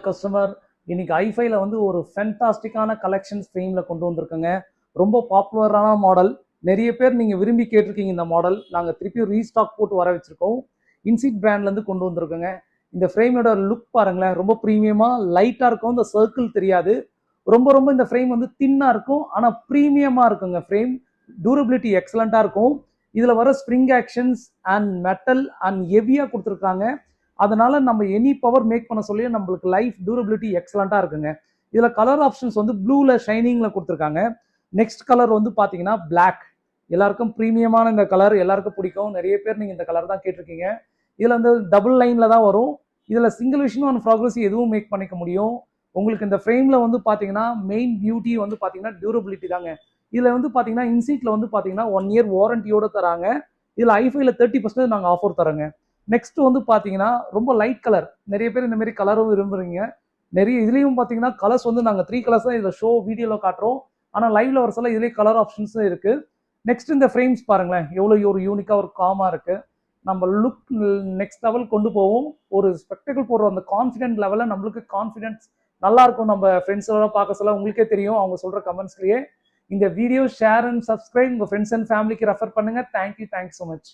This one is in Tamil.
கஸ்டமர் இன்னைக்கு ஐஃபைல வந்து ஒரு ஃபென்டாஸ்டிக்கான கலெக்ஷன்ஸ் ஃப்ரேம்ல கொண்டு வந்திருக்குங்க. ரொம்ப பாப்புலரான மாடல். நிறைய பேர் நீங்க விரும்பி கேட்டிருக்கீங்க இந்த மாடல். நாங்க திருப்பியும் ரீஸ்டாக் போட்டு வர வச்சிருக்கோம். இன்சிட் பிராண்ட்ல இருந்து கொண்டு வந்திருக்கோங்க. இந்த ஃப்ரேமோட லுக் பாருங்களேன், ரொம்ப ப்ரீமியமா லைட்டா இருக்கும். இந்த சர்க்கிள் தெரியாது. ரொம்ப ரொம்ப இந்த ஃப்ரேம் வந்து தின்னா இருக்கும், ஆனா ப்ரீமியமா இருக்குங்க. ஃப்ரேம் டியூரபிலிட்டி எக்ஸலண்டா இருக்கும். இதுல வர spring actions and metal and ஹெவியா கொடுத்துருக்காங்க. அதனால நம்ம எனி பவர் மேக் பண்ண சொல்லி நம்மளுக்கு லைஃப் டியூரபிலிட்டி எக்ஸலண்டா இருக்குங்க. இதுல கலர் ஆப்ஷன்ஸ் வந்து ப்ளூல ஷைனிங்ல கொடுத்துருக்காங்க. நெக்ஸ்ட் கலர் வந்து பாத்தீங்கன்னா பிளாக். எல்லாருக்கும் ப்ரீமியமான இந்த கலர் எல்லாருக்கும் பிடிக்கும். நிறைய பேர் நீங்க இந்த கலர் தான் கேட்டிருக்கீங்க. இதுல வந்து டபுள் லைன்ல தான் வரும். இதுல சிங்கிள் விஷன் அண்ட் ப்ராக்ரஸ் எதுவும் மேக் பண்ணிக்க முடியும். உங்களுக்கு இந்த ஃப்ரேம்ல வந்து பாத்தீங்கன்னா மெயின் பியூட்டி வந்து பாத்தீங்கன்னா டியூரபிலிட்டி தாங்க. இதுல வந்து பாத்தீங்கன்னா இன்சீட்ல வந்து பாத்தீங்கன்னா 1 இயர் வாரண்டியோட தராங்க. இதுல ஐஃபைல 30% நாங்க ஆஃபர் தரோங்க. நெக்ஸ்ட் வந்து பாத்தீங்கன்னா ரொம்ப லைட் கலர். நிறைய பேர் இந்த மாதிரி கலரும் விரும்புறீங்க. நிறைய இதுலயும் பாத்தீங்கன்னா கலர்ஸ் வந்து நாங்க 3 கலர்ஸ் தான் இதுல ஷோ வீடியோல காட்டுறோம். ஆனா லைவ்ல வர சொல்ல இதுலயே கலர் ஆப்ஷன்ஸும் இருக்கு. நெக்ஸ்ட் இந்த ஃப்ரேம்ஸ் பாருங்களேன், எவ்வளவு ஒரு யூனிக்கா ஒரு காமா இருக்கு. நம்ம லுக் நெக்ஸ்ட் லெவல் கொண்டு போவோம். ஒரு ஸ்பெக்டக்கிள் போடுற அந்த கான்ஃபிடென்ட் லெவல்ல நம்மளுக்கு கான்ஃபிடன்ஸ் நல்லா இருக்கும். நம்ம ஃப்ரெண்ட்ஸோட பார்க்க சொல்ல உங்களுக்கே தெரியும் அவங்க சொல்ற கமெண்ட்ஸ்லயே. இந்த வீடியோ ஷேர் அண்ட் சப்ஸ்கிரைப் உங்க ஃப்ரெண்ட்ஸ் அண்ட் ஃபேமிலிக்கு ரெஃபர் பண்ணுங்க. Thank you so much.